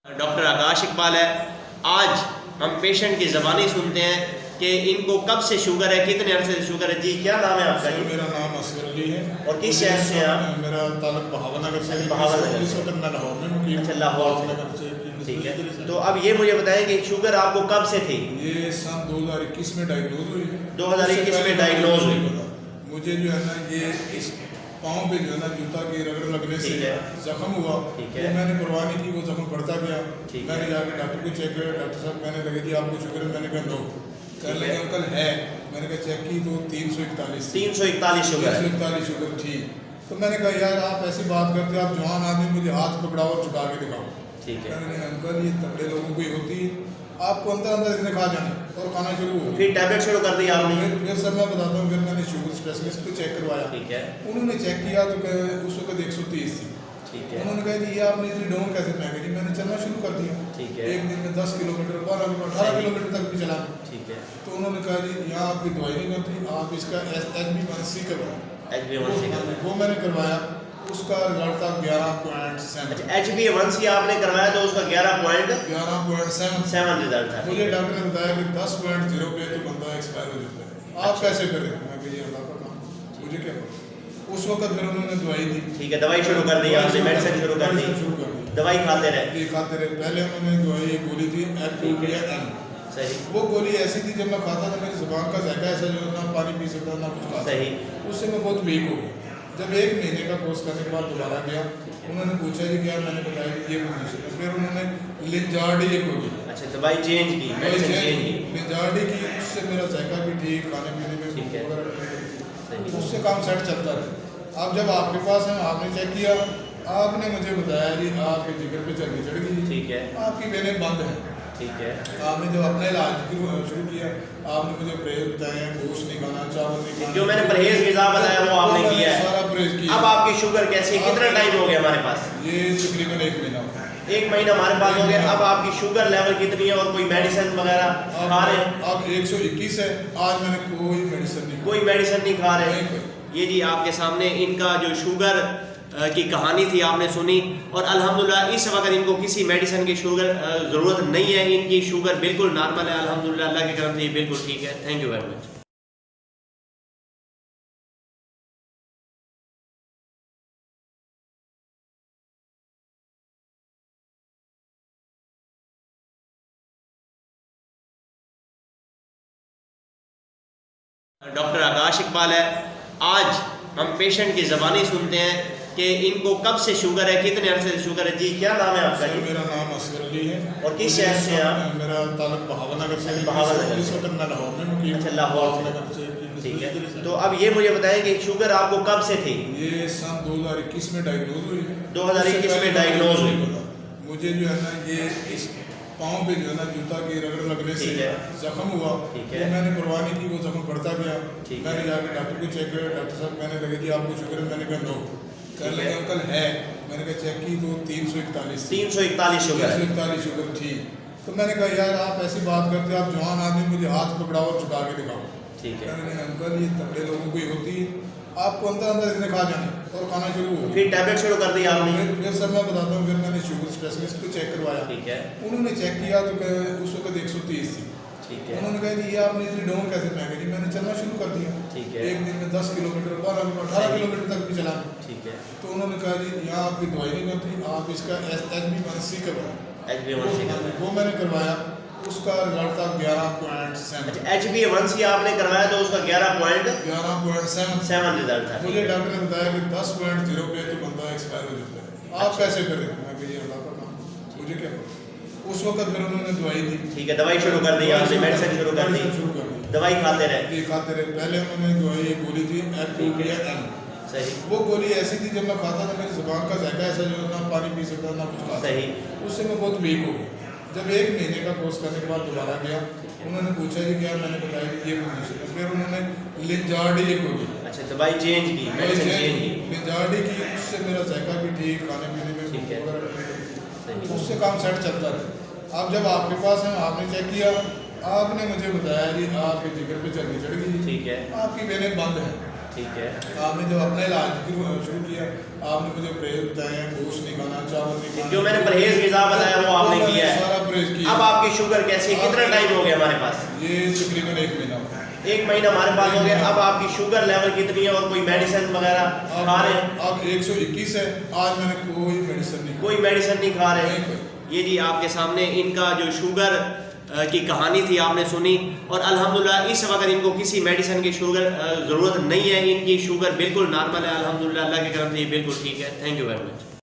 Doctor Akash Iqbal है। आज हम पेशेंट की ज़बानी सुनते हैं कि इनको कब से शुगर है, कितने अरसे से शुगर है। जी क्या नाम है आपका? मेरा नाम असगर अली है। और किस शहर से हैं आप? मेरा ताल्लुक बहावलनगर से। बहावलनगर इस वक्त मैं लाहौर में मुकीम। अच्छा, लाहौर से। ठीक है। तो अब ये मुझे बताएं कि शुगर आपको कब से थी? ये सन 2021 में डायग्नोज हुई। 2021 में डायग्नोज हुई। मुझे जो है ना ये इस पाँव पे जो है ना जूता की रगड़ लगने से जख्म हुआ। तो मैंने परवाह नहीं की, वो जख्म बढ़ता गया। मैंने जाकर डॉक्टर को चेक किया। डॉक्टर साहब कहने लगे जी आपको शुगर है। मैंने कहा नो। कहने लगे अंकल है। मैंने कहा चेक की तो 341 शुगर थी। तो मैंने कहा यार आप ऐसी बात करते हो, आप जवान आदमी, मुझे हाथ पकड़ाओ और झुका के दिखाओ। ठीक है। मैंने अंकल ये तगड़े लोगों की होती है, आपको अंदर अंदर इसने खा जाना और खाना शुरू हो। फिर टैबलेट शुरू कर दी आपने? फिर सर मैं बताता हूँ, फिर मैंने शुगर स्पेशलिस्ट को चेक करवाया। ठीक है। उन्होंने चेक किया तो उस वक्त 130 थी। ठीक है। उन्होंने कहा जी ये आपने इतनी डाउन कैसे महंगे जी। मैंने चलना शुरू कर दिया। ठीक है। एक दिन में 10 किलोमीटर 12 किलोमीटर 18 किलोमीटर तक भी चला। ठीक है। तो उन्होंने कहा जी यहाँ आपकी दवाई नहीं बनती, आप इसका HbA1c करवाओ। HbA1c वो मैंने करवाया। उसका रिजल्ट था 11.7। अच्छा, HbA1c आपने करवाया तो उसका 11.7 रिजल्ट था। मुझे डॉक्टर ने बताया कि 10.0 पे तो बंदा एक्सपायर हो जाता है। आप कैसे करें? मैं कही अल्लाह का काम, मुझे क्या पता। उस वक्त फिर उन्होंने दवाई दी। ठीक है, दवाई शुरू कर दी आपने, मेडिसिन शुरू कर दी। दवाई खाते रहे? खाते रहे। पहले उन्होंने दवाई गोली थी F2 सही। वो गोली ऐसी थी जब मैं खाता था मेरी जुबान का जायका ऐसा जो ना पानी पी सकता ना कुछ खाता। सही। उससे मैं बहुत वीक हो गया। जब 1 महीने का कोर्स करने के बाद दोबारा गया, उन्होंने पूछा जी क्या, मैंने बताया कि ये पोजीशन है। फिर उन्होंने लिंजार्डी एक गोली। अच्छा, दवाई चेंज की, मेडिसिन चेंज की। लिंजार्डी की, उससे मेरा जायका भी ठीक, खाने पीने में ठीक है। वगैरह उससे काम सेट चलता रहा। अब जब आपके पास है, आपने चेक किया, आपने मुझे बताया जी आपके जिगर पे चर्बी चढ़ गई। ठीक है। आपकी वेनें बंद है। ठीक है। आपने जब अपना इलाज शुरू किया, आपने मुझे परहेज बताया, गोश्त नहीं खाना, चावल नहीं खाना, जो मैंने परहेज ग़िज़ा बताया वो आपने किया है। सारा परहेज किया। अब आपकी शुगर कैसी है? कितना टाइम हो गया हमारे पास? ये तकरीबन 1 महीना हो गया। 1 महीना हमारे पास हो गया। अब आपकी शुगर लेवल कितनी है और कोई मेडिसिन वगैरह खा रहे हैं? अब 121 है। आज मैंने कोई मेडिसिन नहीं, कोई मेडिसिन नहीं खा रहे। ये जी आपके सामने इनका जो शुगर की कहानी थी आपने सुनी, और अल्हम्दुलिल्लाह इस वक्त इनको किसी मेडिसिन की शुगर ज़रूरत नहीं है। इनकी शुगर बिल्कुल नॉर्मल है अल्हम्दुलिल्लाह, अल्लाह के करम से ये बिल्कुल ठीक है। Thank you very much. Doctor Akash Iqbal है। आज हम पेशेंट की ज़बानी सुनते हैं कि इनको कब से शुगर है, कितने अरसे से शुगर है। जी क्या नाम है आपका? मेरा नाम असगर अली है। और किस शहर से हैं आप? मेरा ताल्लुक बहावलनगर से। बहावलनगर इस वक्त मैं लाहौर में मुकीम। अच्छा, लाहौर से। ठीक है। तो अब ये मुझे बताएं कि शुगर आपको कब से थी? ये सन 2021 में डायग्नोज हुई। 2021 में डायग्नोज हुई। मुझे जो है ना ये इस पाँव पे जो है ना जूता की रगड़ लगने से जख्म हुआ। तो मैंने परवाह नहीं की, वो जख्म बढ़ता गया। मैंने जाकर डॉक्टर को चेक किया। डॉक्टर साहब कहने लगे जी आपको शुगर है। मैंने कहा नो। कहने लगे अंकल है। मैंने कहा चेक की तो 341 शुगर थी। तो मैंने कहा यार आप ऐसी बात करते हो, आप जवान आदमी, मुझे हाथ पकड़ाओ और झुका के दिखाओ। ठीक है। कहने लगे अंकल ये तगड़े लोगों की होती है, आपको अंदर अंदर इसने खा जाना और खाना शुरू हो। फिर टैबलेट शुरू कर दी आपने? फिर सर मैं बताता हूँ, फिर मैंने शुगर स्पेशलिस्ट को चेक करवाया। ठीक है। उन्होंने चेक किया तो उस वक्त 130 थी। ठीक है। उन्होंने कहा जी ये आपने इतनी डाउन कैसे महंगे जी। मैंने चलना शुरू कर दिया। ठीक है। एक दिन में 10 किलोमीटर 12 किलोमीटर 18 किलोमीटर तक भी चला। ठीक है। तो उन्होंने कहा जी यहाँ आपकी दवाई नहीं बनती, आप इसका HbA1c करवाओ। HbA1c वो मैंने करवाया। उसका रिजल्ट था 11.7। अच्छा, HbA1c आपने करवाया तो उसका 11.7 रिजल्ट था। मुझे डॉक्टर ने बताया कि 10.0 पे तो बंदा एक्सपायर हो जाता है। आप कैसे करें? मैं कही अल्लाह का काम, मुझे क्या पता। उस वक्त फिर उन्होंने दवाई दी। ठीक है, दवाई शुरू कर दी आपने, मेडिसिन शुरू कर दी। दवाई खाते रहे? खाते रहे। पहले उन्होंने दवाई गोली थी F2 सही। वो गोली ऐसी थी जब मैं खाता था मेरी जुबान का जायका ऐसा जो ना पानी पी सकता ना कुछ खाता। सही। उससे मैं बहुत वीक हो गया। जब 1 महीने का कोर्स करने के बाद दोबारा गया, उन्होंने पूछा जी क्या, मैंने बताया कि ये पोजीशन है। फिर उन्होंने लिंजार्डी एक गोली। अच्छा, दवाई चेंज की, मेडिसिन चेंज की। लिंजार्डी की, उससे मेरा जायका भी ठीक, खाने पीने में ठीक है। वगैरह उससे काम सेट चलता रहा। अब जब आपके पास है, आपने चेक किया, आपने मुझे बताया जी आपके जिगर पे चर्बी चढ़ गई। ठीक है। आपकी वेनें बंद है। ठीक है। आपने जब अपना इलाज शुरू किया, आपने मुझे परहेज बताया, गोश्त नहीं खाना, चावल नहीं खाना, जो मैंने परहेज ग़िज़ा बताया वो आपने मैंने किया है। सारा परहेज किया। अब आपकी शुगर कैसी है? कितना टाइम हो गया हमारे पास? ये तकरीबन 1 महीना हो गया। 1 महीना हमारे पास हो गया। अब आपकी शुगर लेवल कितनी है और कोई मेडिसिन वगैरह खा रहे हैं? अब 121 है। आज मैंने कोई मेडिसिन नहीं कोई मेडिसिन नहीं खा रहे हैं। नहीं। ये जी आपके सामने इनका जो शुगर की कहानी थी आपने सुनी, और अल्हम्दुलिल्लाह इस वक्त इनको किसी मेडिसिन की शुगर ज़रूरत नहीं है। इनकी शुगर बिल्कुल नॉर्मल है, अल्हम्दुलिल्लाह अल्लाह के करम से ये बिल्कुल ठीक है। Thank you very much.